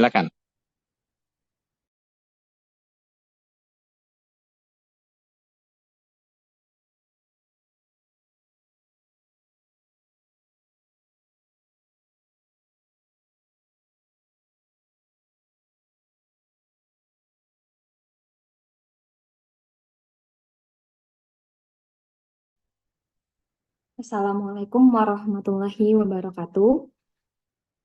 Silakan. Assalamualaikum warahmatullahi wabarakatuh.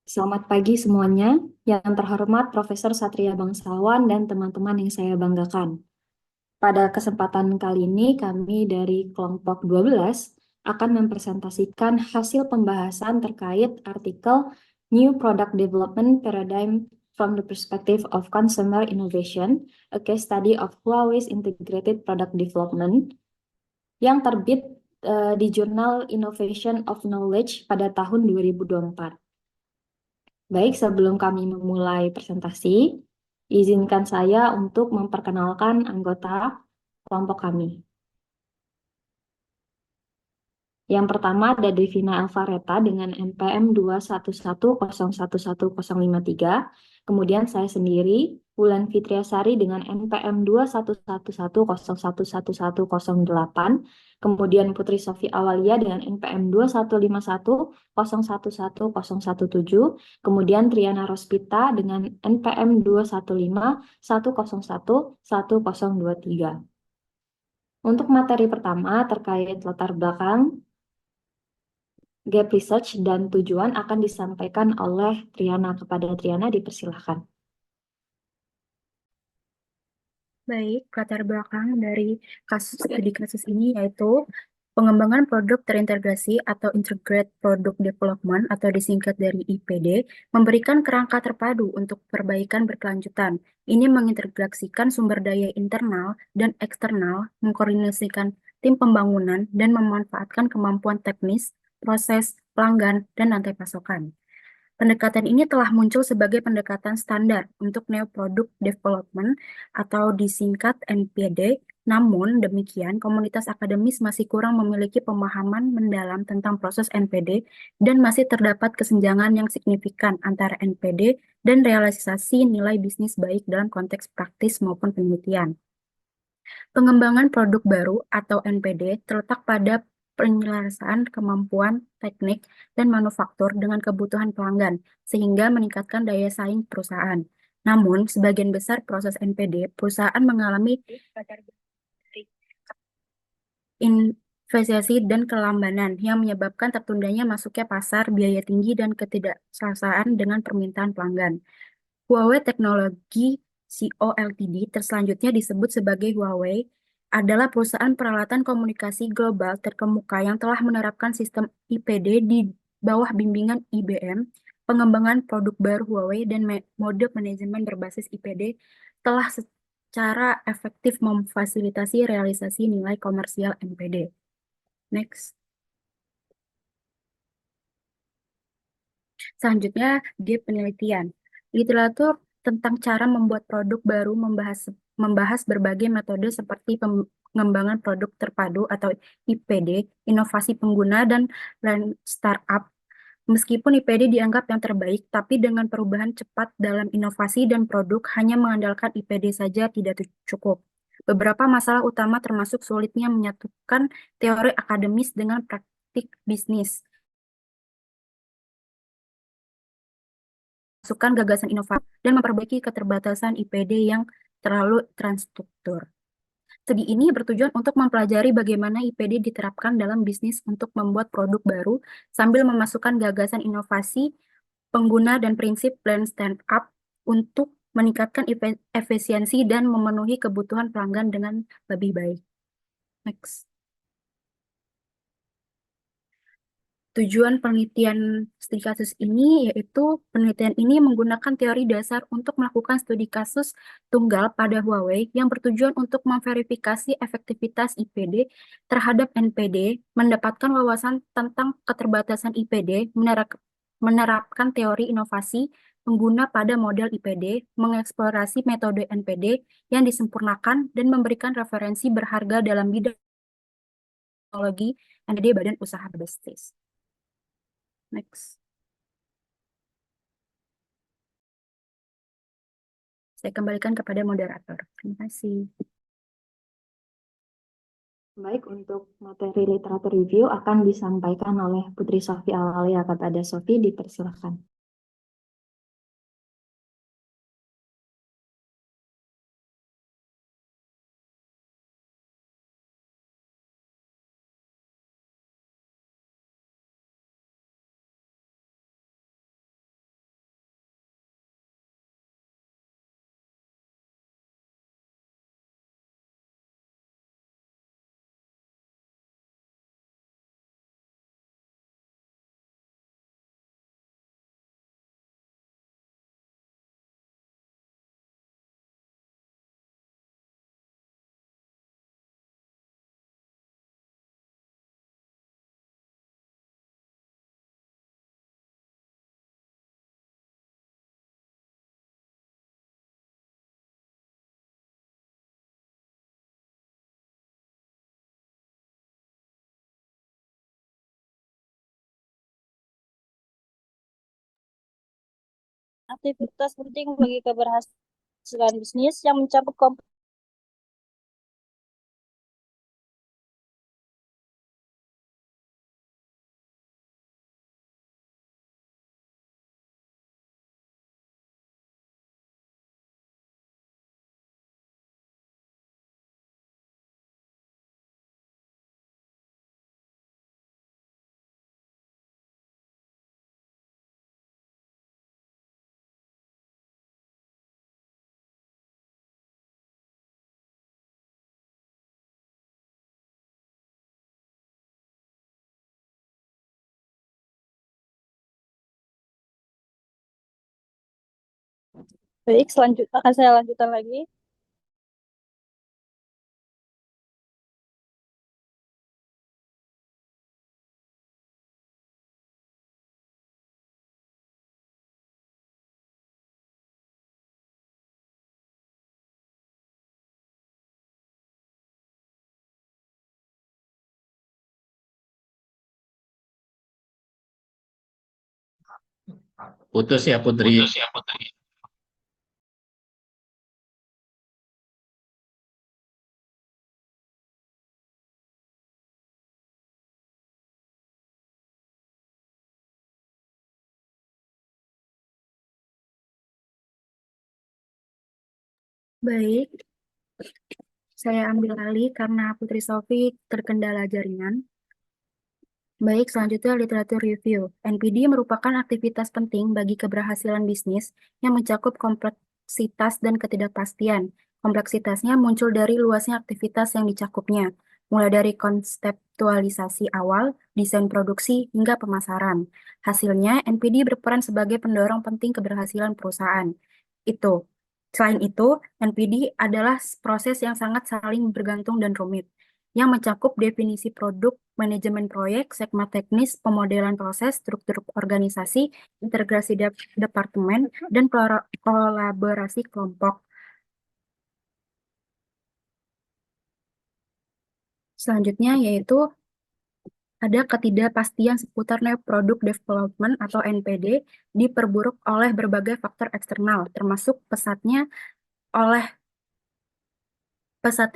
Selamat pagi semuanya. Yang terhormat Profesor Satria Bangsawan dan teman-teman yang saya banggakan. Pada kesempatan kali ini kami dari kelompok 12 akan mempresentasikan hasil pembahasan terkait artikel New Product Development Paradigm from the Perspective of Consumer Innovation, a Case Study of Huawei's Integrated Product Development yang terbit di jurnal Innovation of Knowledge pada tahun 2024. Baik, sebelum kami memulai presentasi, izinkan saya untuk memperkenalkan anggota kelompok kami. Yang pertama ada Devina Alvareta dengan NPM 211011053. Kemudian saya sendiri, Wulan Fitriasari dengan NPM 21110111108. Kemudian Putri Sofi Awalia dengan NPM 21510111017. Kemudian Triana Rospita dengan NPM 21510111023. Untuk materi pertama terkait latar belakang gap research dan tujuan akan disampaikan oleh Triana. Kepada Triana dipersilahkan. Baik, latar belakang dari studi kasus ini yaitu pengembangan produk terintegrasi atau Integrated Product Development atau disingkat dari IPD memberikan kerangka terpadu untuk perbaikan berkelanjutan. Ini mengintegrasikan sumber daya internal dan eksternal, mengkoordinasikan tim pembangunan, dan memanfaatkan kemampuan teknis, proses, pelanggan, dan rantai pasokan. Pendekatan ini telah muncul sebagai pendekatan standar untuk New Product Development atau disingkat NPD. Namun demikian, komunitas akademis masih kurang memiliki pemahaman mendalam tentang proses NPD dan masih terdapat kesenjangan yang signifikan antara NPD dan realisasi nilai bisnis baik dalam konteks praktis maupun penelitian. Pengembangan produk baru atau NPD terletak pada penyelesaian kemampuan teknik dan manufaktur dengan kebutuhan pelanggan, sehingga meningkatkan daya saing perusahaan. Namun, sebagian besar proses NPD, perusahaan mengalami investasi dan kelambanan yang menyebabkan tertundanya masuknya pasar, biaya tinggi, dan ketidakselesaan dengan permintaan pelanggan. Huawei Technology Co. Ltd. Selanjutnya disebut sebagai Huawei adalah perusahaan peralatan komunikasi global terkemuka yang telah menerapkan sistem IPD di bawah bimbingan IBM. Pengembangan produk baru Huawei dan mode manajemen berbasis IPD telah secara efektif memfasilitasi realisasi nilai komersial NPD. Next. Selanjutnya, gap penelitian. Literatur tentang cara membuat produk baru membahas berbagai metode seperti pengembangan produk terpadu atau IPD, inovasi pengguna, dan lean startup. Meskipun IPD dianggap yang terbaik, tapi dengan perubahan cepat dalam inovasi dan produk, hanya mengandalkan IPD saja tidak cukup. Beberapa masalah utama termasuk sulitnya menyatukan teori akademis dengan praktik bisnis, masukkan gagasan inovasi, dan memperbaiki keterbatasan IPD yang terlalu terstruktur. Studi ini bertujuan untuk mempelajari bagaimana IPD diterapkan dalam bisnis untuk membuat produk baru sambil memasukkan gagasan inovasi, pengguna, dan prinsip lean startup untuk meningkatkan efisiensi dan memenuhi kebutuhan pelanggan dengan lebih baik. Next. Tujuan penelitian studi kasus ini yaitu penelitian ini menggunakan teori dasar untuk melakukan studi kasus tunggal pada Huawei yang bertujuan untuk memverifikasi efektivitas IPD terhadap NPD, mendapatkan wawasan tentang keterbatasan IPD, menerapkan teori inovasi pengguna pada model IPD, mengeksplorasi metode NPD yang disempurnakan, dan memberikan referensi berharga dalam bidang teknologi NPD badan usaha berbasis. Next. Saya kembalikan kepada moderator. Terima kasih. Baik, untuk materi literatur review akan disampaikan oleh Putri Sofi Alalia. Kepada Sofi, dipersilakan. Aktivitas penting bagi keberhasilan bisnis yang mencakup baik, selanjutnya akan saya lanjutkan lagi. Putus ya Putri. Baik, saya ambil alih karena Putri Sofi terkendala jaringan. Baik, selanjutnya literatur review. NPD merupakan aktivitas penting bagi keberhasilan bisnis yang mencakup kompleksitas dan ketidakpastian. Kompleksitasnya muncul dari luasnya aktivitas yang dicakupnya, mulai dari konseptualisasi awal, desain produksi, hingga pemasaran. Hasilnya, NPD berperan sebagai pendorong penting keberhasilan perusahaan. Itu. Selain itu, NPD adalah proses yang sangat saling bergantung dan rumit yang mencakup definisi produk, manajemen proyek, segmen teknis, pemodelan proses, struktur organisasi, integrasi departemen, dan kolaborasi kelompok. Selanjutnya yaitu ada ketidakpastian seputar new product development atau NPD diperburuk oleh berbagai faktor eksternal, termasuk pesatnya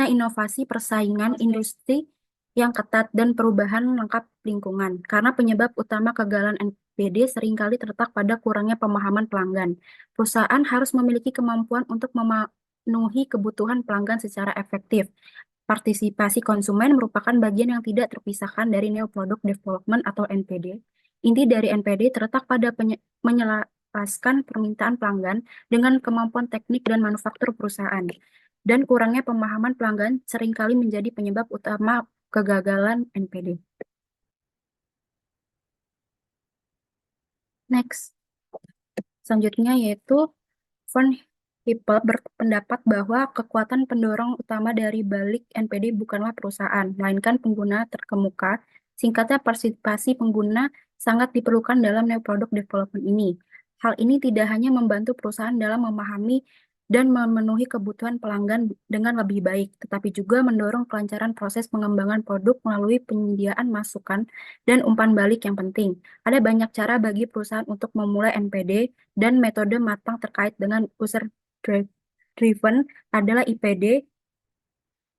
inovasi persaingan industri yang ketat dan perubahan lengkap lingkungan. Karena penyebab utama kegagalan NPD seringkali terletak pada kurangnya pemahaman pelanggan. Perusahaan harus memiliki kemampuan untuk memenuhi kebutuhan pelanggan secara efektif. Partisipasi konsumen merupakan bagian yang tidak terpisahkan dari New Product Development atau NPD. Inti dari NPD terletak pada menyelaraskan permintaan pelanggan dengan kemampuan teknik dan manufaktur perusahaan. Dan kurangnya pemahaman pelanggan seringkali menjadi penyebab utama kegagalan NPD. Next. Selanjutnya yaitu Von Hippel berpendapat bahwa kekuatan pendorong utama dari balik NPD bukanlah perusahaan, melainkan pengguna terkemuka. Singkatnya, partisipasi pengguna sangat diperlukan dalam new product development ini. Hal ini tidak hanya membantu perusahaan dalam memahami dan memenuhi kebutuhan pelanggan dengan lebih baik, tetapi juga mendorong kelancaran proses pengembangan produk melalui penyediaan masukan dan umpan balik yang penting. Ada banyak cara bagi perusahaan untuk memulai NPD dan metode matang terkait dengan user driven adalah IPD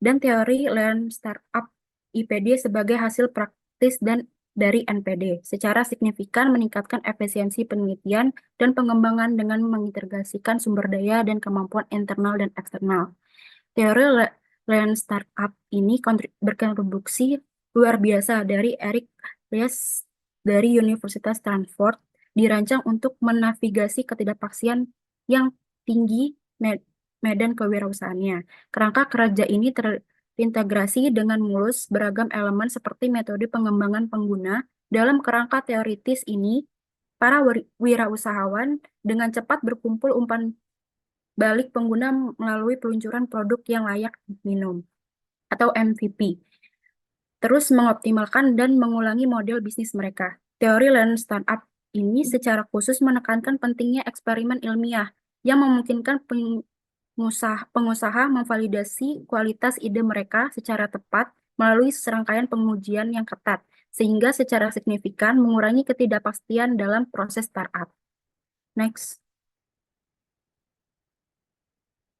dan teori Lean Startup IPD sebagai hasil praktis dan dari NPD secara signifikan meningkatkan efisiensi penelitian dan pengembangan dengan mengintegrasikan sumber daya dan kemampuan internal dan eksternal. Teori Lean Startup ini berkontribusi luar biasa dari Eric Ries dari Universitas Stanford, dirancang untuk menavigasi ketidakpastian yang tinggi medan kewirausahaannya. Kerangka kerja ini terintegrasi dengan mulus beragam elemen seperti metode pengembangan pengguna. Dalam kerangka teoritis ini, para wirausahawan dengan cepat berkumpul umpan balik pengguna melalui peluncuran produk yang layak minum atau MVP. Terus mengoptimalkan dan mengulangi model bisnis mereka. Teori Lean Startup ini secara khusus menekankan pentingnya eksperimen ilmiah yang memungkinkan pengusaha memvalidasi kualitas ide mereka secara tepat melalui serangkaian pengujian yang ketat, sehingga secara signifikan mengurangi ketidakpastian dalam proses startup. Next.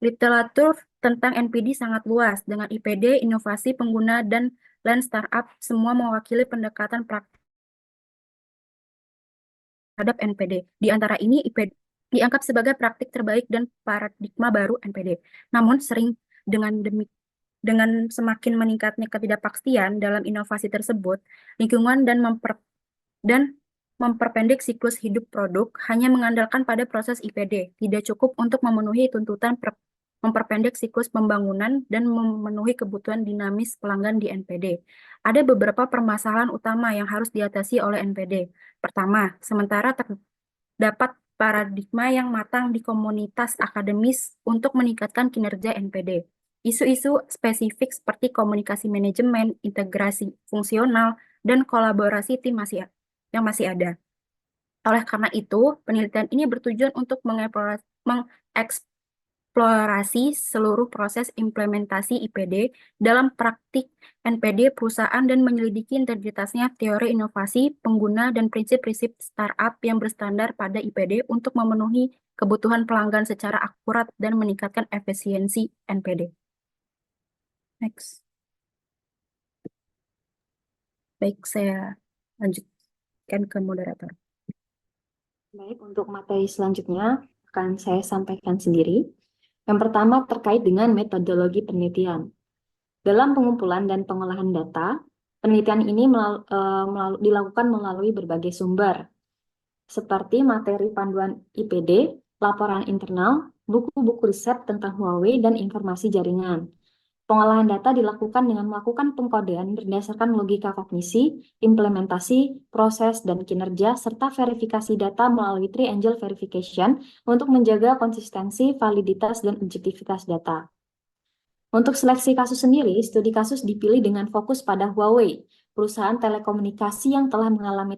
Literatur tentang NPD sangat luas, dengan IPD, inovasi pengguna, dan Lean Startup semua mewakili pendekatan praktik terhadap NPD. Di antara ini, IPD dianggap sebagai praktik terbaik dan paradigma baru NPD. Namun, sering dengan semakin meningkatnya ketidakpastian dalam inovasi tersebut, lingkungan dan memperpendek siklus hidup produk hanya mengandalkan pada proses IPD, tidak cukup untuk memenuhi tuntutan memperpendek siklus pembangunan dan memenuhi kebutuhan dinamis pelanggan di NPD. Ada beberapa permasalahan utama yang harus diatasi oleh NPD. Pertama, sementara terdapat paradigma yang matang di komunitas akademis untuk meningkatkan kinerja NPD. Isu-isu spesifik seperti komunikasi manajemen, integrasi fungsional, dan kolaborasi tim yang masih ada. Oleh karena itu, penelitian ini bertujuan untuk mengeksplorasi seluruh proses implementasi IPD dalam praktik NPD perusahaan dan menyelidiki integritasnya teori inovasi, pengguna, dan prinsip-prinsip startup yang berstandar pada IPD untuk memenuhi kebutuhan pelanggan secara akurat dan meningkatkan efisiensi NPD. Next. Baik, saya lanjutkan ke moderator. Baik, untuk materi selanjutnya akan saya sampaikan sendiri. Yang pertama terkait dengan metodologi penelitian. Dalam pengumpulan dan pengolahan data, penelitian ini dilakukan melalui berbagai sumber, seperti materi panduan IPD, laporan internal, buku-buku riset tentang Huawei, dan informasi jaringan. Pengolahan data dilakukan dengan melakukan pengkodean berdasarkan logika kognisi, implementasi, proses, dan kinerja, serta verifikasi data melalui triangle verification untuk menjaga konsistensi, validitas, dan objektivitas data. Untuk seleksi kasus sendiri, studi kasus dipilih dengan fokus pada Huawei, perusahaan telekomunikasi yang telah mengalami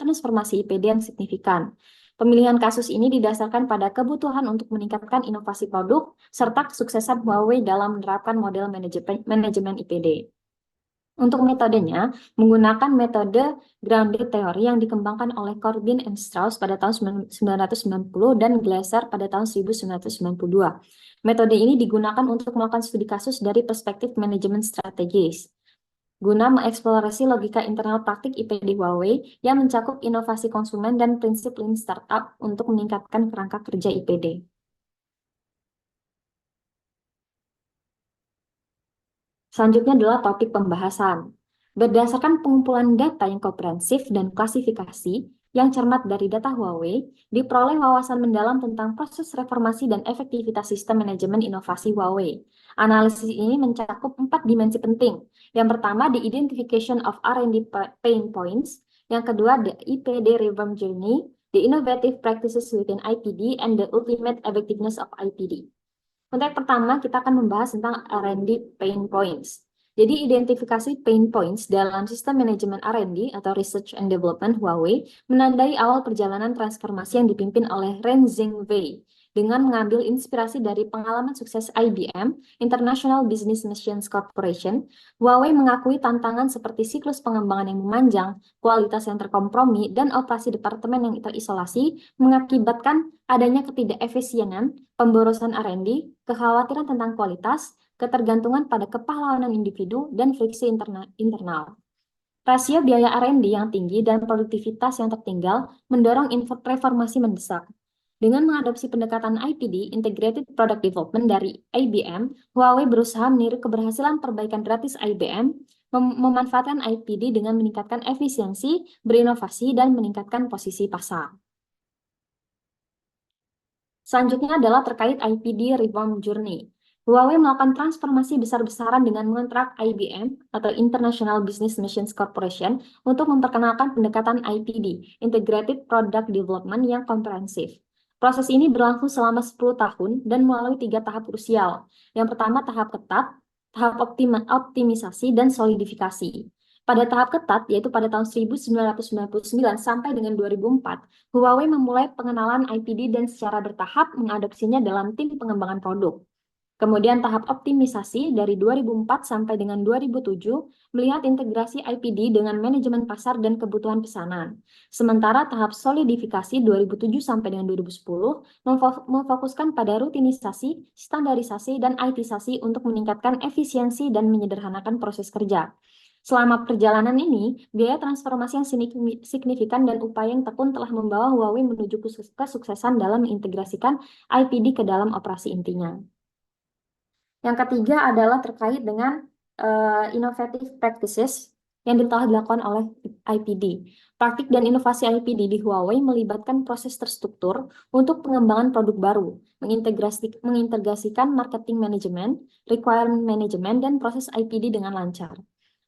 transformasi IPD yang signifikan. Pemilihan kasus ini didasarkan pada kebutuhan untuk meningkatkan inovasi produk serta kesuksesan Huawei dalam menerapkan model manajemen IPD. Untuk metodenya, menggunakan metode grounded theory yang dikembangkan oleh Corbin and Strauss pada tahun 1990 dan Glaser pada tahun 1992. Metode ini digunakan untuk melakukan studi kasus dari perspektif manajemen strategis, guna mengeksplorasi logika internal praktik IPD Huawei yang mencakup inovasi konsumen dan prinsip Lean Startup untuk meningkatkan kerangka kerja IPD. Selanjutnya adalah topik pembahasan. Berdasarkan pengumpulan data yang komprehensif dan klasifikasi yang cermat dari data Huawei, diperoleh wawasan mendalam tentang proses reformasi dan efektivitas sistem manajemen inovasi Huawei. Analisis ini mencakup 4 dimensi penting. Yang pertama, the identification of R&D pain points. Yang kedua, the IPD reform journey, the innovative practices within IPD, and the ultimate effectiveness of IPD. Untuk yang pertama, kita akan membahas tentang R&D pain points. Jadi, identifikasi pain points dalam sistem manajemen R&D atau Research and Development Huawei menandai awal perjalanan transformasi yang dipimpin oleh Ren Zhengwei dengan mengambil inspirasi dari pengalaman sukses IBM, International Business Machines Corporation. Huawei mengakui tantangan seperti siklus pengembangan yang memanjang, kualitas yang terkompromi, dan operasi departemen yang terisolasi mengakibatkan adanya ketidakefisienan, pemborosan R&D, kekhawatiran tentang kualitas, ketergantungan pada kepahlawanan individu, dan friksi internal. Rasio biaya R&D yang tinggi dan produktivitas yang tertinggal mendorong reformasi mendesak. Dengan mengadopsi pendekatan IPD, Integrated Product Development dari IBM, Huawei berusaha meniru keberhasilan perbaikan gratis IBM, memanfaatkan IPD dengan meningkatkan efisiensi, berinovasi, dan meningkatkan posisi pasar. Selanjutnya adalah terkait IPD Reform Journey. Huawei melakukan transformasi besar-besaran dengan mengontrak IBM atau International Business Machines Corporation untuk memperkenalkan pendekatan IPD, Integrated Product Development yang komprehensif. Proses ini berlangsung selama 10 tahun dan melalui 3 tahap krusial. Yang pertama tahap ketat, tahap optimisasi, dan solidifikasi. Pada tahap ketat, yaitu pada tahun 1999 sampai dengan 2004, Huawei memulai pengenalan IPD dan secara bertahap mengadopsinya dalam tim pengembangan produk. Kemudian tahap optimisasi dari 2004 sampai dengan 2007 melihat integrasi IPD dengan manajemen pasar dan kebutuhan pesanan. Sementara tahap solidifikasi 2007 sampai dengan 2010 memfokuskan pada rutinisasi, standarisasi, dan ITisasi untuk meningkatkan efisiensi dan menyederhanakan proses kerja. Selama perjalanan ini, biaya transformasi yang signifikan dan upaya yang tekun telah membawa Huawei menuju kesuksesan dalam mengintegrasikan IPD ke dalam operasi intinya. Yang ketiga adalah terkait dengan innovative practices yang telah dilakukan oleh IPD. Praktik dan inovasi IPD di Huawei melibatkan proses terstruktur untuk pengembangan produk baru, mengintegrasikan marketing management, requirement management, dan proses IPD dengan lancar.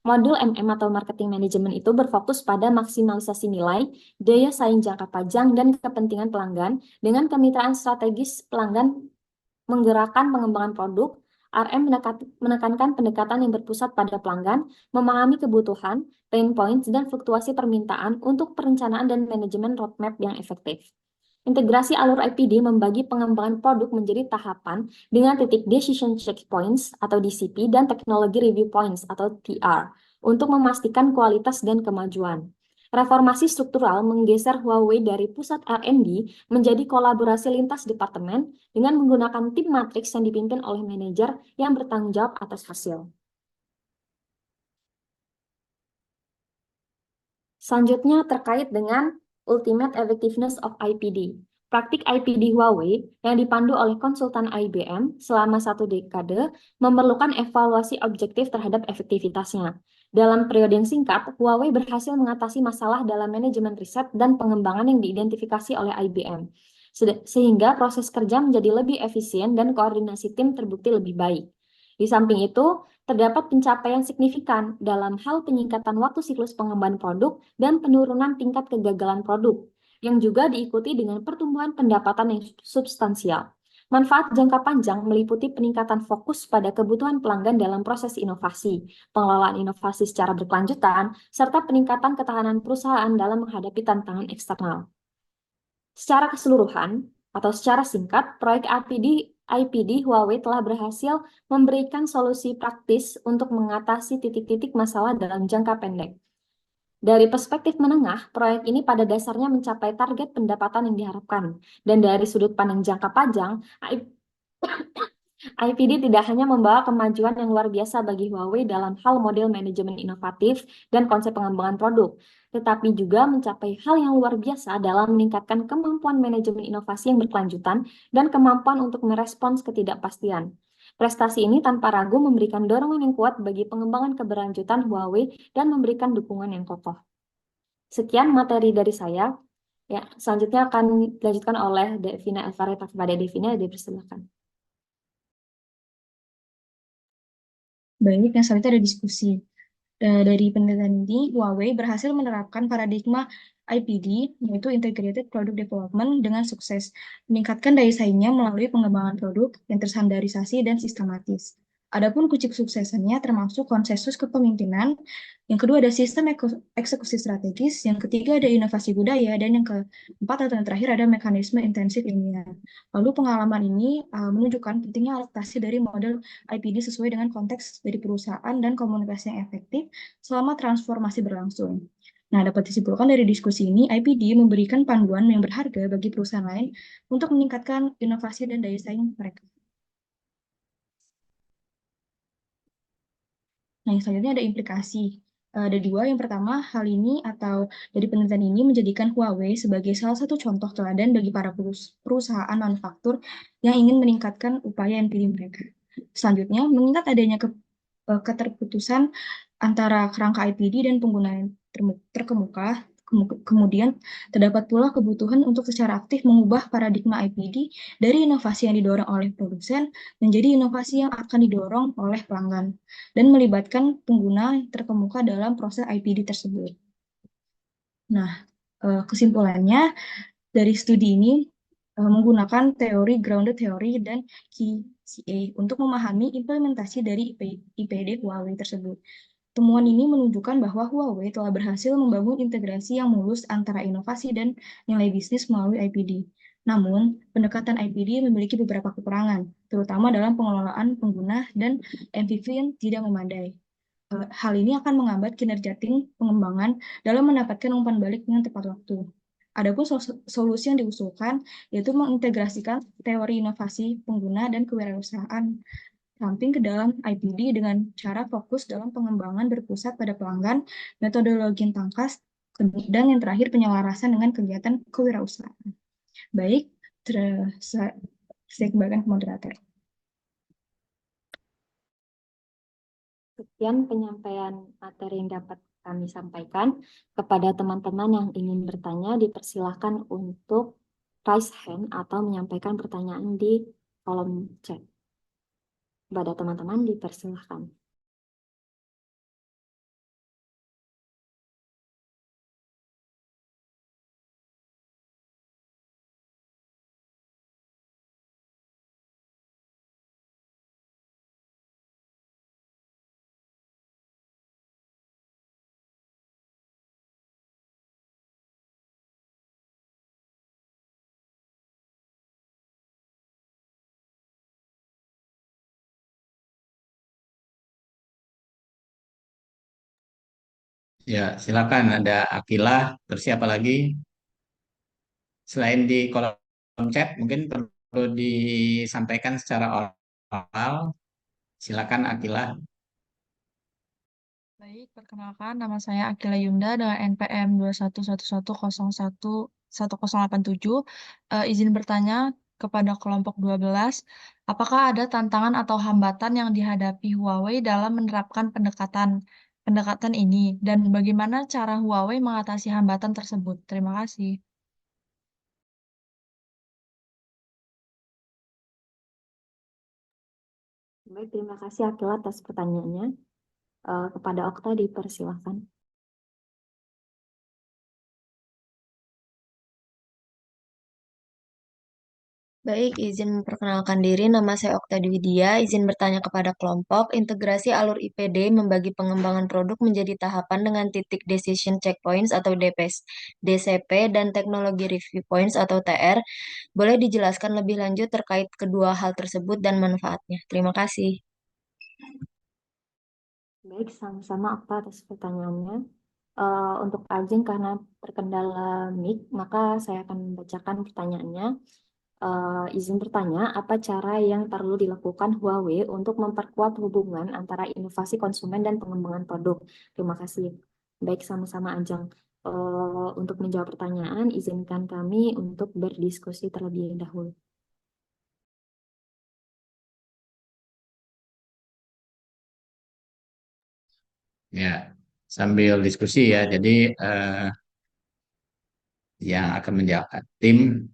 Modul MM atau marketing management itu berfokus pada maksimalisasi nilai, daya saing jangka panjang, dan kepentingan pelanggan dengan kemitraan strategis pelanggan menggerakkan pengembangan produk. RM menekankan pendekatan yang berpusat pada pelanggan, memahami kebutuhan, pain points, dan fluktuasi permintaan untuk perencanaan dan manajemen roadmap yang efektif. Integrasi alur IPD membagi pengembangan produk menjadi tahapan dengan titik decision checkpoints atau DCP dan teknologi review points atau TR untuk memastikan kualitas dan kemajuan. Reformasi struktural menggeser Huawei dari pusat R&D menjadi kolaborasi lintas departemen dengan menggunakan tim matriks yang dipimpin oleh manajer yang bertanggung jawab atas hasil. Selanjutnya terkait dengan Ultimate Effectiveness of IPD. Praktik IPD Huawei yang dipandu oleh konsultan IBM selama 1 dekade memerlukan evaluasi objektif terhadap efektivitasnya. Dalam periode yang singkat, Huawei berhasil mengatasi masalah dalam manajemen riset dan pengembangan yang diidentifikasi oleh IBM, sehingga proses kerja menjadi lebih efisien dan koordinasi tim terbukti lebih baik. Di samping itu, terdapat pencapaian signifikan dalam hal penyingkatan waktu siklus pengembangan produk dan penurunan tingkat kegagalan produk, yang juga diikuti dengan pertumbuhan pendapatan yang substansial. Manfaat jangka panjang meliputi peningkatan fokus pada kebutuhan pelanggan dalam proses inovasi, pengelolaan inovasi secara berkelanjutan, serta peningkatan ketahanan perusahaan dalam menghadapi tantangan eksternal. Secara keseluruhan, atau secara singkat, proyek IPD Huawei telah berhasil memberikan solusi praktis untuk mengatasi titik-titik masalah dalam jangka pendek. Dari perspektif menengah, proyek ini pada dasarnya mencapai target pendapatan yang diharapkan. Dan dari sudut pandang jangka panjang, IPD tidak hanya membawa kemajuan yang luar biasa bagi Huawei dalam hal model manajemen inovatif dan konsep pengembangan produk, tetapi juga mencapai hal yang luar biasa dalam meningkatkan kemampuan manajemen inovasi yang berkelanjutan dan kemampuan untuk merespons ketidakpastian. Prestasi ini tanpa ragu memberikan dorongan yang kuat bagi pengembangan keberlanjutan Huawei dan memberikan dukungan yang kokoh. Sekian materi dari saya. Ya, selanjutnya akan dilanjutkan oleh Devina Elvareta. Kepada Devina, dipersilakan. Baik, yang selanjutnya ada diskusi. Dari penelitian ini, Huawei berhasil menerapkan paradigma IPD, yaitu Integrated Product Development, dengan sukses, meningkatkan daya saingnya melalui pengembangan produk yang terstandarisasi dan sistematis. Adapun kunci kesuksesannya termasuk konsensus kepemimpinan, yang kedua ada sistem eksekusi strategis, yang ketiga ada inovasi budaya, dan yang keempat atau yang terakhir ada mekanisme intensif ilmiah. Lalu pengalaman ini menunjukkan pentingnya adaptasi dari model IPD sesuai dengan konteks dari perusahaan dan komunikasi yang efektif selama transformasi berlangsung. Nah, dapat disimpulkan dari diskusi ini, IPD memberikan panduan yang berharga bagi perusahaan lain untuk meningkatkan inovasi dan daya saing mereka. Nah, yang selanjutnya ada implikasi. Ada dua. Yang pertama, hal ini atau dari penelitian ini menjadikan Huawei sebagai salah satu contoh teladan bagi para perusahaan manufaktur yang ingin meningkatkan upaya NPD mereka. Selanjutnya, mengingat adanya keterputusan antara kerangka IPD dan pengguna yang terkemuka, kemudian terdapat pula kebutuhan untuk secara aktif mengubah paradigma IPD dari inovasi yang didorong oleh produsen menjadi inovasi yang akan didorong oleh pelanggan dan melibatkan pengguna yang terkemuka dalam proses IPD tersebut. Nah, kesimpulannya dari studi ini menggunakan teori grounded theory dan QCA untuk memahami implementasi dari IPD Huawei tersebut. Temuan ini menunjukkan bahwa Huawei telah berhasil membangun integrasi yang mulus antara inovasi dan nilai bisnis melalui IPD. Namun, pendekatan IPD memiliki beberapa kekurangan, terutama dalam pengelolaan pengguna dan MVP yang tidak memadai. Hal ini akan menghambat kinerja tim pengembangan dalam mendapatkan umpan balik dengan tepat waktu. Adapun solusi yang diusulkan yaitu mengintegrasikan teori inovasi pengguna dan kewirausahaan samping ke dalam IPD dengan cara fokus dalam pengembangan berpusat pada pelanggan, metodologi yang tangkas, dan yang terakhir penyelarasan dengan kegiatan kewirausahaan. Baik, saya kembalikan ke moderator. Sekian penyampaian materi yang dapat kami sampaikan. Kepada teman-teman yang ingin bertanya, dipersilahkan untuk raise hand atau menyampaikan pertanyaan di kolom chat. Kepada teman-teman dipersilahkan. Ya, silakan ada Akilah, terus siapa lagi? Selain di kolom chat, mungkin perlu disampaikan secara oral. Silakan Akilah. Baik, perkenalkan nama saya Akila Yunda dengan NPM 21111011087. Izin bertanya kepada kelompok 12, apakah ada tantangan atau hambatan yang dihadapi Huawei dalam menerapkan pendekatan ini dan bagaimana cara Huawei mengatasi hambatan tersebut? Terima kasih. Baik, terima kasih Akila atas pertanyaannya. Kepada Okta dipersilahkan. Baik, izin memperkenalkan diri. Nama saya Okta Dwi Widya. Izin bertanya kepada kelompok. Integrasi alur IPD membagi pengembangan produk menjadi tahapan dengan titik decision checkpoints atau DCP dan teknologi review points atau TR. Boleh dijelaskan lebih lanjut terkait kedua hal tersebut dan manfaatnya? Terima kasih. Baik, sama-sama Okta atas pertanyaannya. Untuk Ajeng karena terkendala mic, maka saya akan membacakan pertanyaannya. Izin bertanya, apa cara yang perlu dilakukan Huawei untuk memperkuat hubungan antara inovasi konsumen dan pengembangan produk? Terima kasih. Baik, sama-sama Ajeng. Untuk menjawab pertanyaan, izinkan kami untuk berdiskusi terlebih dahulu. Ya, sambil diskusi ya. Jadi yang akan menjawab tim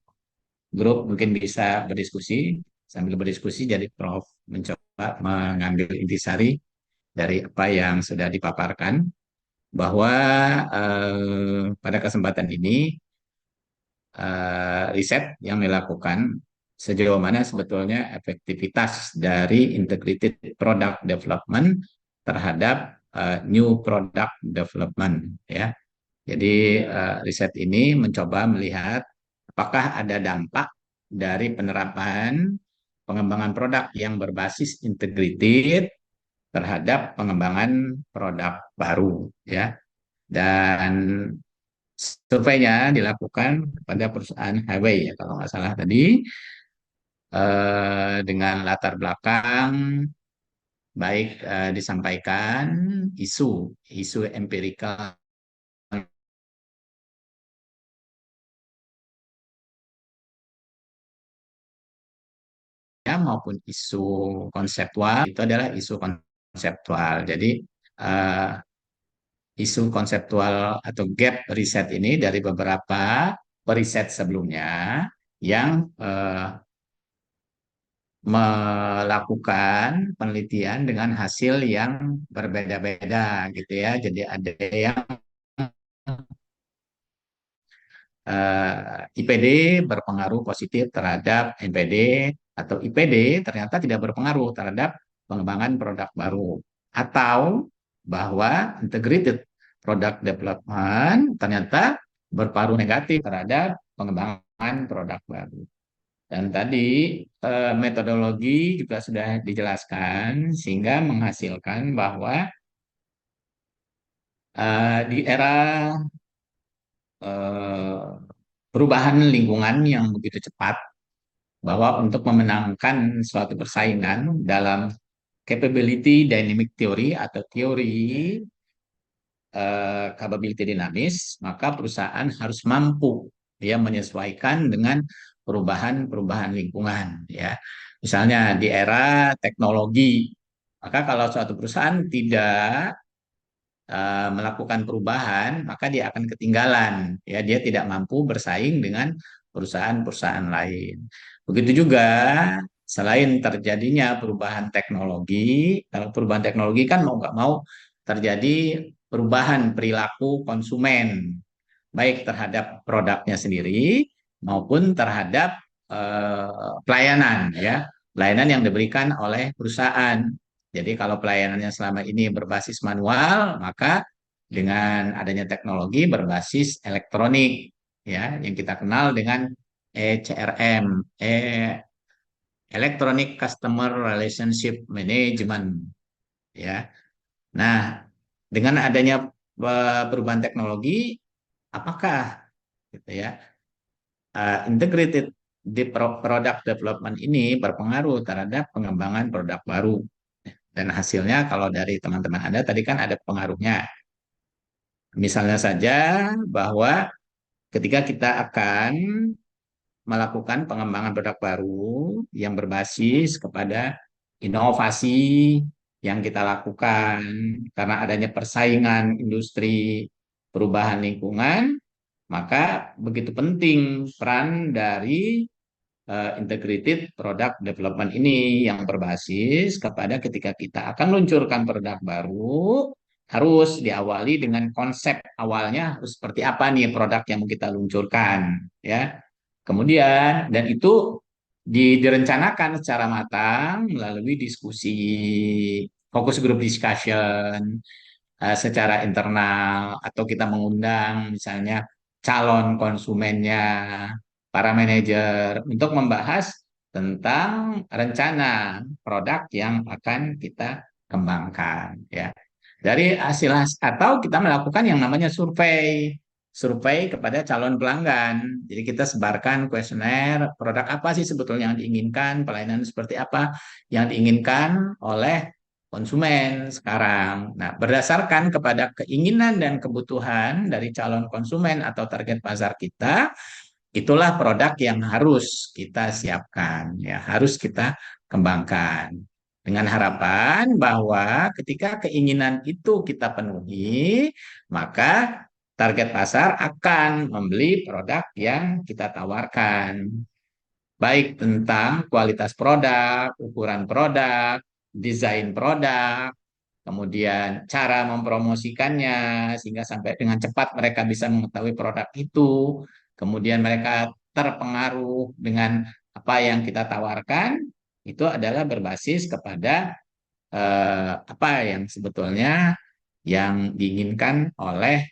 grup mungkin bisa berdiskusi. Sambil berdiskusi, jadi Prof mencoba mengambil intisari dari apa yang sudah dipaparkan, bahwa pada kesempatan ini riset yang dilakukan sejauh mana sebetulnya efektivitas dari integrated product development terhadap new product development, ya. Jadi riset ini mencoba melihat apakah ada dampak dari penerapan pengembangan produk yang berbasis integrated terhadap pengembangan produk baru, ya. Dan surveinya dilakukan pada perusahaan highway, ya kalau nggak salah tadi, dengan latar belakang baik disampaikan isu empirikal maupun isu konseptual. Itu adalah isu konseptual. Jadi eh, isu konseptual atau gap riset ini dari beberapa periset sebelumnya yang melakukan penelitian dengan hasil yang berbeda-beda gitu ya. Jadi ada yang IPD berpengaruh positif terhadap NPD, atau IPD ternyata tidak berpengaruh terhadap pengembangan produk baru, atau bahwa integrated product development ternyata berpengaruh negatif terhadap pengembangan produk baru. Dan tadi metodologi juga sudah dijelaskan sehingga menghasilkan bahwa di era perubahan lingkungan yang begitu cepat, bahwa untuk memenangkan suatu persaingan dalam capability dynamic theory atau teori capability dinamis, maka perusahaan harus mampu ya menyesuaikan dengan perubahan-perubahan lingkungan, ya. Misalnya di era teknologi, maka kalau suatu perusahaan tidak melakukan perubahan, maka dia akan ketinggalan, ya. Dia tidak mampu bersaing dengan perusahaan-perusahaan lain. Begitu juga selain terjadinya perubahan teknologi, kalau perubahan teknologi kan mau nggak mau terjadi perubahan perilaku konsumen, baik terhadap produknya sendiri maupun terhadap pelayanan, ya, pelayanan yang diberikan oleh perusahaan. Jadi kalau pelayanannya selama ini berbasis manual, maka dengan adanya teknologi berbasis elektronik, ya, yang kita kenal dengan ECRM, Electronic Customer Relationship Management, ya. Nah, dengan adanya perubahan teknologi, apakah gitu ya integrated di product development ini berpengaruh terhadap pengembangan produk baru? Dan hasilnya kalau dari teman-teman Anda tadi kan ada pengaruhnya. Misalnya saja bahwa ketika kita akan melakukan pengembangan produk baru yang berbasis kepada inovasi yang kita lakukan karena adanya persaingan industri, perubahan lingkungan, maka begitu penting peran dari integrated product development ini yang berbasis kepada ketika kita akan meluncurkan produk baru, harus diawali dengan konsep awalnya harus seperti apa nih produk yang mau kita luncurkan, ya. Kemudian, dan itu direncanakan secara matang melalui diskusi, focus group discussion, secara internal, atau kita mengundang misalnya calon konsumennya, para manajer, untuk membahas tentang rencana produk yang akan kita kembangkan, ya. Dari hasil atau kita melakukan yang namanya survei kepada calon pelanggan. Jadi kita sebarkan kuesioner, produk apa sih sebetulnya yang diinginkan, pelayanan seperti apa yang diinginkan oleh konsumen sekarang. Nah, berdasarkan kepada keinginan dan kebutuhan dari calon konsumen atau target pasar kita, itulah produk yang harus kita siapkan, ya, harus kita kembangkan. Dengan harapan bahwa ketika keinginan itu kita penuhi, maka target pasar akan membeli produk yang kita tawarkan. Baik tentang kualitas produk, ukuran produk, desain produk, kemudian cara mempromosikannya sehingga sampai dengan cepat mereka bisa mengetahui produk itu, kemudian mereka terpengaruh dengan apa yang kita tawarkan itu adalah berbasis kepada apa yang sebetulnya yang diinginkan oleh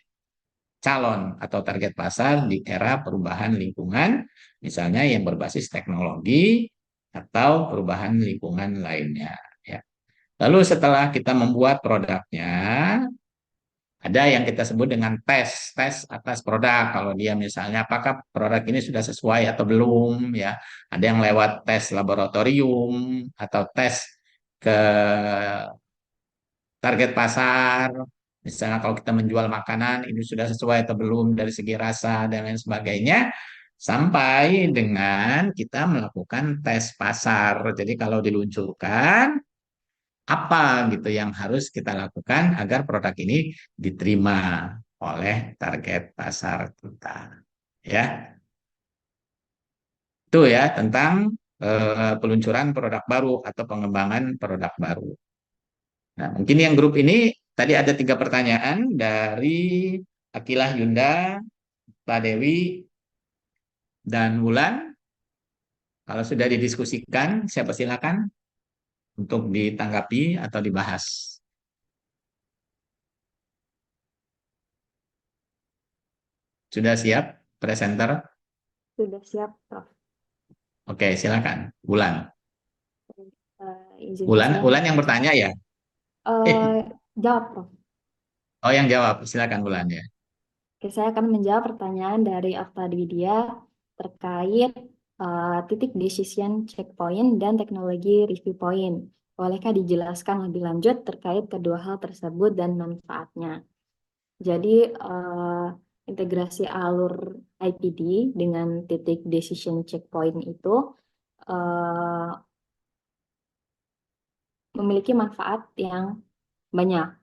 calon atau target pasar di era perubahan lingkungan, misalnya yang berbasis teknologi atau perubahan lingkungan lainnya. Ya. Lalu setelah kita membuat produknya, ada yang kita sebut dengan tes atas produk. Kalau dia misalnya apakah produk ini sudah sesuai atau belum, ya. Ada yang lewat tes laboratorium atau tes ke target pasar. Misalnya kalau kita menjual makanan ini sudah sesuai atau belum dari segi rasa dan lain sebagainya. Sampai dengan kita melakukan tes pasar. Jadi kalau diluncurkan, apa gitu yang harus kita lakukan agar produk ini diterima oleh target pasar kita. Ya, itu ya tentang peluncuran produk baru atau pengembangan produk baru. Nah, mungkin yang grup ini tadi ada 3 pertanyaan dari Akilah Yunda, Pak Dewi, dan Wulan. Kalau sudah didiskusikan, siapa silakan untuk ditanggapi atau dibahas. Sudah siap, presenter? Sudah siap, Prof. Oke, silakan. Wulan. Izin Wulan, saya. Wulan yang bertanya ya? Jawab, Prof. Oh, yang jawab. Silakan Wulan ya. Oke, saya akan menjawab pertanyaan dari Octavia terkait titik decision checkpoint dan teknologi review point. Bolehkah dijelaskan lebih lanjut terkait kedua hal tersebut dan manfaatnya? Jadi, integrasi alur IPD dengan titik decision checkpoint itu memiliki manfaat yang banyak.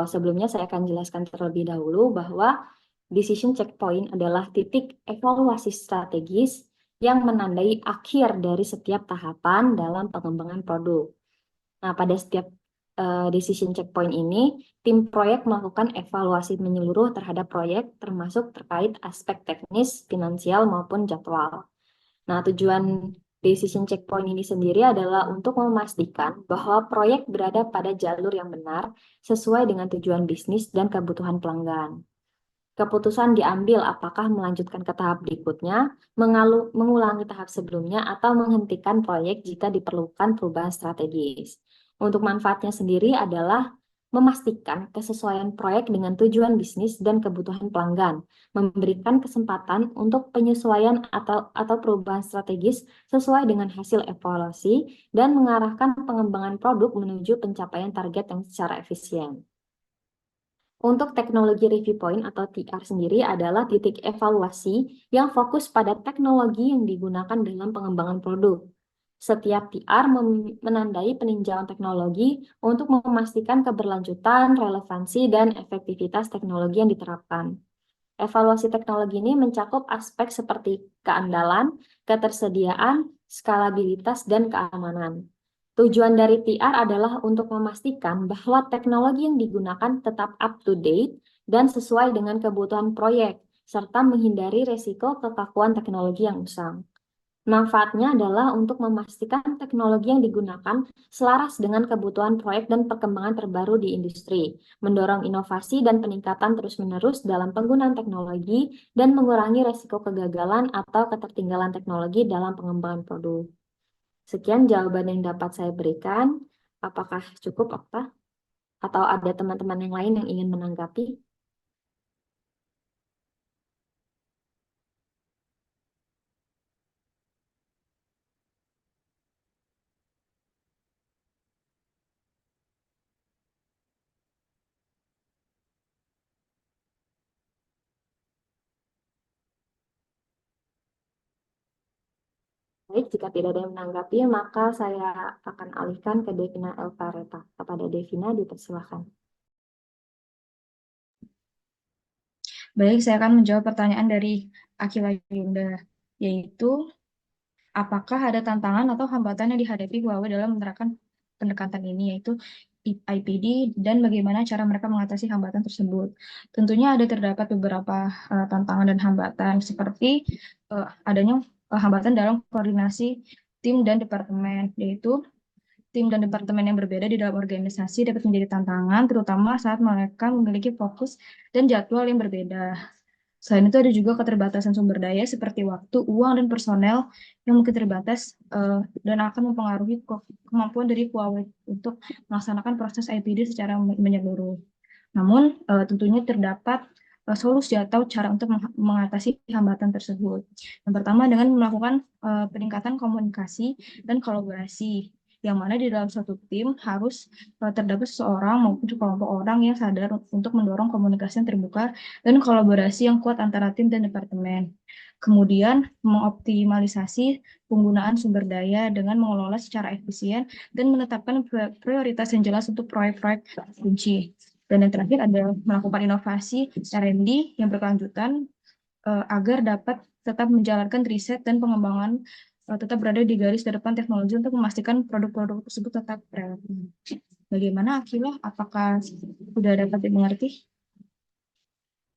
Sebelumnya saya akan jelaskan terlebih dahulu bahwa decision checkpoint adalah titik evaluasi strategis yang menandai akhir dari setiap tahapan dalam pengembangan produk. Nah, pada setiap decision checkpoint ini, tim proyek melakukan evaluasi menyeluruh terhadap proyek, termasuk terkait aspek teknis, finansial, maupun jadwal. Nah, tujuan decision checkpoint ini sendiri adalah untuk memastikan bahwa proyek berada pada jalur yang benar sesuai dengan tujuan bisnis dan kebutuhan pelanggan. Keputusan diambil apakah melanjutkan ke tahap berikutnya, mengulangi tahap sebelumnya, atau menghentikan proyek jika diperlukan perubahan strategis. Untuk manfaatnya sendiri adalah memastikan kesesuaian proyek dengan tujuan bisnis dan kebutuhan pelanggan, memberikan kesempatan untuk penyesuaian atau perubahan strategis sesuai dengan hasil evaluasi, dan mengarahkan pengembangan produk menuju pencapaian target yang secara efisien. Untuk teknologi review point atau TR sendiri adalah titik evaluasi yang fokus pada teknologi yang digunakan dalam pengembangan produk. Setiap TR menandai peninjauan teknologi untuk memastikan keberlanjutan, relevansi, dan efektivitas teknologi yang diterapkan. Evaluasi teknologi ini mencakup aspek seperti keandalan, ketersediaan, skalabilitas, dan keamanan. Tujuan dari TR adalah untuk memastikan bahwa teknologi yang digunakan tetap up to date dan sesuai dengan kebutuhan proyek, serta menghindari resiko kekakuan teknologi yang usang. Manfaatnya adalah untuk memastikan teknologi yang digunakan selaras dengan kebutuhan proyek dan perkembangan terbaru di industri, mendorong inovasi dan peningkatan terus-menerus dalam penggunaan teknologi, dan mengurangi resiko kegagalan atau ketertinggalan teknologi dalam pengembangan produk. Sekian jawaban yang dapat saya berikan. Apakah cukup, Okta? Atau ada teman-teman yang lain yang ingin menanggapi? Baik, jika tidak ada yang menanggapi, maka saya akan alihkan ke Devina Elvareta. Kepada Devina, dipersilakan. Baik, saya akan menjawab pertanyaan dari Akila Yunda, yaitu apakah ada tantangan atau hambatan yang dihadapi Huawei dalam menerapkan pendekatan ini, yaitu IPD, dan bagaimana cara mereka mengatasi hambatan tersebut. Tentunya ada terdapat beberapa tantangan dan hambatan, seperti adanya hambatan dalam koordinasi tim dan departemen, yaitu tim dan departemen yang berbeda di dalam organisasi dapat menjadi tantangan, terutama saat mereka memiliki fokus dan jadwal yang berbeda. Selain itu ada juga keterbatasan sumber daya seperti waktu, uang, dan personel yang mungkin terbatas dan akan mempengaruhi kemampuan dari Huawei untuk melaksanakan proses IPD secara menyeluruh. Namun tentunya terdapat solusi atau cara untuk mengatasi hambatan tersebut. Yang pertama dengan melakukan peningkatan komunikasi dan kolaborasi, yang mana di dalam suatu tim harus terdapat seseorang maupun kelompok orang yang sadar untuk mendorong komunikasi yang terbuka dan kolaborasi yang kuat antara tim dan departemen. Kemudian mengoptimalisasi penggunaan sumber daya dengan mengelola secara efisien dan menetapkan prioritas yang jelas untuk proyek-proyek kunci. Dan yang terakhir adalah melakukan inovasi R&D yang berkelanjutan agar dapat tetap menjalankan riset dan pengembangan tetap berada di garis terdepan teknologi untuk memastikan produk-produk tersebut tetap relevan. Bagaimana Akila? Apakah sudah dapat dimengerti?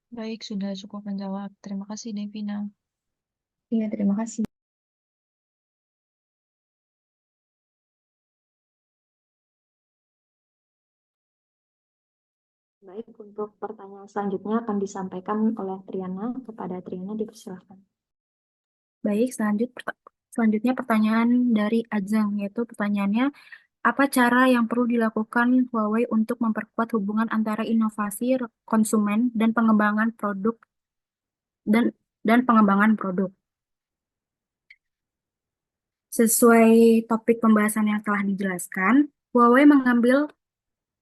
Baik, sudah cukup menjawab. Terima kasih, Devina. Iya, terima kasih. Baik, untuk pertanyaan selanjutnya akan disampaikan oleh Triana. Kepada Triana dipersilakan. Baik, selanjutnya pertanyaan dari Ajeng, yaitu pertanyaannya, apa cara yang perlu dilakukan Huawei untuk memperkuat hubungan antara inovasi konsumen dan pengembangan produk dan pengembangan produk? Sesuai topik pembahasan yang telah dijelaskan, Huawei mengambil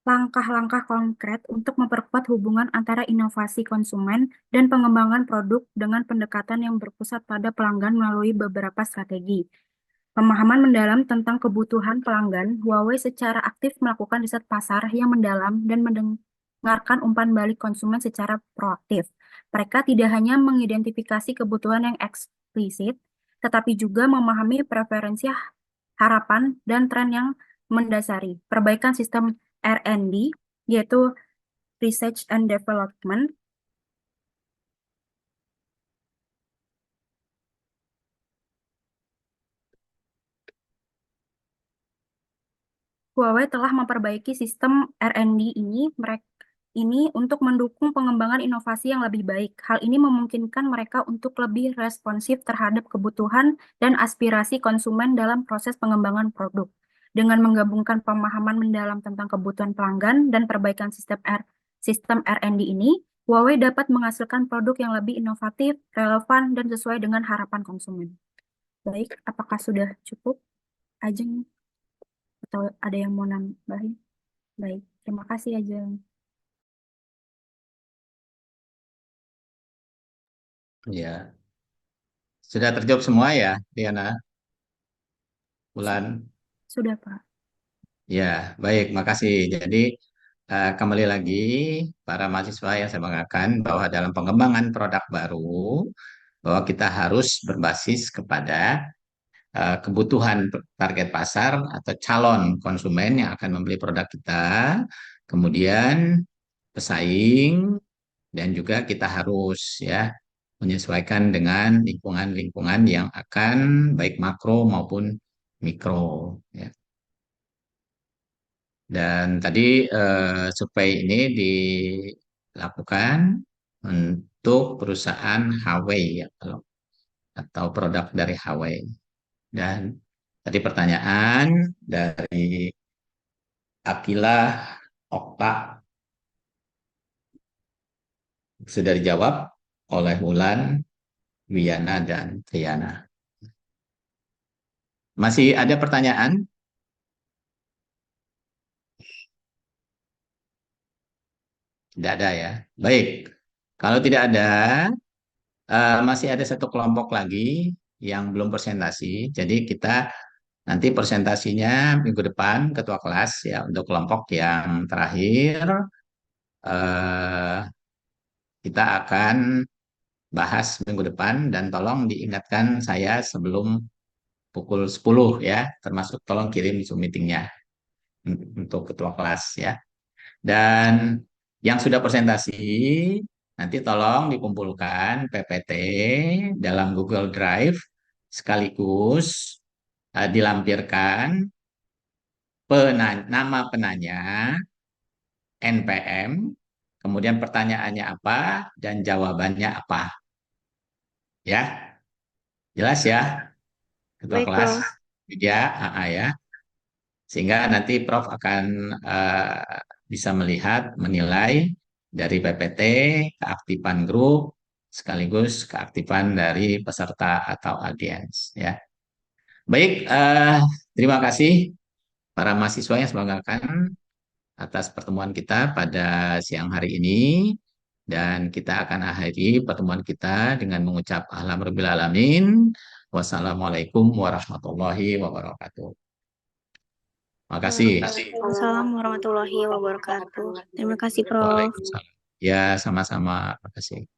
langkah-langkah konkret untuk memperkuat hubungan antara inovasi konsumen dan pengembangan produk dengan pendekatan yang berpusat pada pelanggan melalui beberapa strategi. Pemahaman mendalam tentang kebutuhan pelanggan, Huawei secara aktif melakukan riset pasar yang mendalam dan mendengarkan umpan balik konsumen secara proaktif. Mereka tidak hanya mengidentifikasi kebutuhan yang eksplisit, tetapi juga memahami preferensi, harapan, dan tren yang mendasari perbaikan sistem R&D, yaitu Research and Development. Huawei telah memperbaiki sistem R&D ini untuk mendukung pengembangan inovasi yang lebih baik. Hal ini memungkinkan mereka untuk lebih responsif terhadap kebutuhan dan aspirasi konsumen dalam proses pengembangan produk. Dengan menggabungkan pemahaman mendalam tentang kebutuhan pelanggan dan perbaikan sistem R&D ini, Huawei dapat menghasilkan produk yang lebih inovatif, relevan, dan sesuai dengan harapan konsumen. Baik, apakah sudah cukup, Ajeng? Atau ada yang mau nambahin? Baik, terima kasih Ajeng. Ya, sudah terjawab semua ya, Diana? Bulan? Sudah, Pak. Ya, baik, makasih. Jadi, kembali lagi, para mahasiswa yang saya banggakan bahwa dalam pengembangan produk baru, bahwa kita harus berbasis kepada kebutuhan target pasar atau calon konsumen yang akan membeli produk kita, kemudian pesaing, dan juga kita harus ya menyesuaikan dengan lingkungan-lingkungan yang akan baik makro maupun mikro. Ya. Dan tadi survei ini dilakukan untuk perusahaan Huawei ya, atau produk dari Huawei. Dan tadi pertanyaan dari Akila Okta sudah dijawab oleh Wulan, Wiana, dan Triana. Masih ada pertanyaan? Tidak ada ya. Baik, kalau tidak ada, masih ada satu kelompok lagi yang belum presentasi. Jadi kita nanti presentasinya minggu depan ketua kelas ya untuk kelompok yang terakhir. eh, Kita akan bahas minggu depan dan tolong diingatkan saya sebelum pukul 10 ya, termasuk tolong kirim Zoom meetingnya untuk ketua kelas ya. Dan yang sudah presentasi nanti tolong dikumpulkan PPT dalam Google Drive sekaligus dilampirkan nama penanya, NPM, kemudian pertanyaannya apa, dan jawabannya apa. Ya, jelas ya, Ketua Baik, kelas? Prof. Ya, ya. Sehingga nanti Prof akan bisa melihat, menilai dari PPT, keaktifan grup, sekaligus keaktifan dari peserta atau audiens. Ya, baik. Terima kasih para mahasiswa yang semoga atas pertemuan kita pada siang hari ini. Dan kita akan akhiri pertemuan kita dengan mengucap alhamdulillah alamin. Wassalamualaikum warahmatullahi wabarakatuh. Terima kasih. Waalaikumsalam warahmatullahi wabarakatuh. Terima kasih, Prof. Waalaikumsalam. Ya, sama-sama. Terima kasih.